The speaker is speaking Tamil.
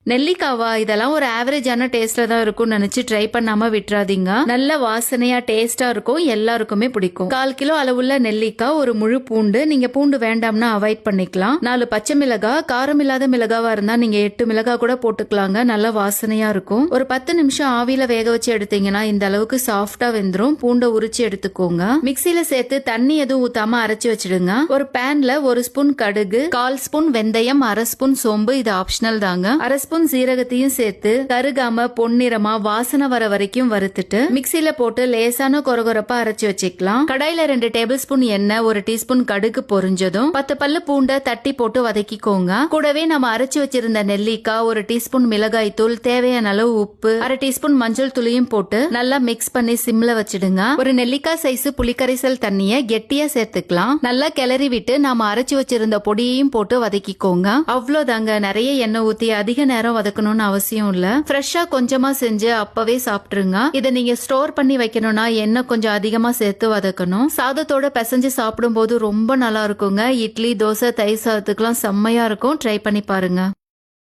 நெல்லிக்காவா, இதெல்லாம் ஒரு ஆவரேஜான டேஸ்ட்ல தான் இருக்கும்னு நினைச்சு ட்ரை பண்ணாம விட்டுறாதீங்க. நல்ல வாசனையா டேஸ்டா இருக்கும், எல்லாருக்குமே பிடிக்கும். 1/4 கிலோ அளவுள்ள நெல்லிக்காய், ஒரு முழு பூண்டு, நீங்க பூண்டு வேண்டாம்னா அவாய்ட் பண்ணிக்கலாம். 4 பச்சை மிளகாய், காரம் இல்லாத மிளகாவா இருந்தா நீங்க 8 மிளகாய் கூட போட்டுக்கலாங்க, நல்ல வாசனையா இருக்கும். ஒரு 10 நிமிஷம் ஆவியில வேக வச்சு எடுத்தீங்கன்னா இந்த அளவுக்கு சாஃப்டா வெந்துரும். பூண்டை உரிச்சு எடுத்துக்கோங்க. மிக்சியில சேர்த்து தண்ணி எதுவும் ஊத்தாம அரைச்சு வச்சிடுங்க. ஒரு பேன்ல 1 ஸ்பூன் கடுகு, 1/4 ஸ்பூன் வெந்தயம், 1/2 ஸ்பூன் சோம்பு, இது ஆப்ஷனல் தாங்க, 1/2 ஸ்பூன் சீரகத்தையும் சேர்த்து கருகாம பொன்னிறமா வாசனை வர வரைக்கும் வறுத்துட்டு மிக்சியில போட்டு லேசான கொரகொரப்பா அரைச்சு வச்சுக்கலாம். கடாயில 2 டேபிள் ஸ்பூன் எண்ணெய், 1 டீஸ்பூன் கடுகு பொரிஞ்சதும் 10 பல்லு பூண்டை தட்டி போட்டு வதக்கிக்கோங்க. கூடவே நம்ம அரைச்சு வச்சிருந்த நெல்லிக்காய், 1 டீஸ்பூன் மிளகாய் தூள், தேவையான அளவு உப்பு, 1/2 டீஸ்பூன் மஞ்சள் தூளையும் போட்டு நல்லா மிக்ஸ் பண்ணி சிம்ல வச்சிடுங்க. ஒரு நெல்லிக்காய் சைஸ் புளிக்கரைசல் தண்ணிய கெட்டியா சேர்த்துக்கலாம். நல்லா கிளறி விட்டு நாம அரைச்சு வச்சிருந்த பொடியையும் போட்டு வதக்கிக்கோங்க. அவ்வளவுதாங்க, நிறைய எண்ணெய் ஊத்தி அதிக நேரம் வதக்கணும்னு அவசியம் இல்ல. ஃப்ரெஷ்ஷா கொஞ்சமா செஞ்சு அப்பவே சாப்பிட்டுருங்க. இதை நீங்க ஸ்டோர் பண்ணி வைக்கணும்னா எண்ணெய் கொஞ்சம் அதிகமா சேர்த்து வதக்கணும். சாதத்தோட பிசைஞ்சு சாப்பிடும் போது ரொம்ப நல்லா இருக்குங்க. இட்லி, தோசை, தயிர் சாதத்துக்குலாம் செம்மையா இருக்கும். ட்ரை பண்ணி பாருங்க.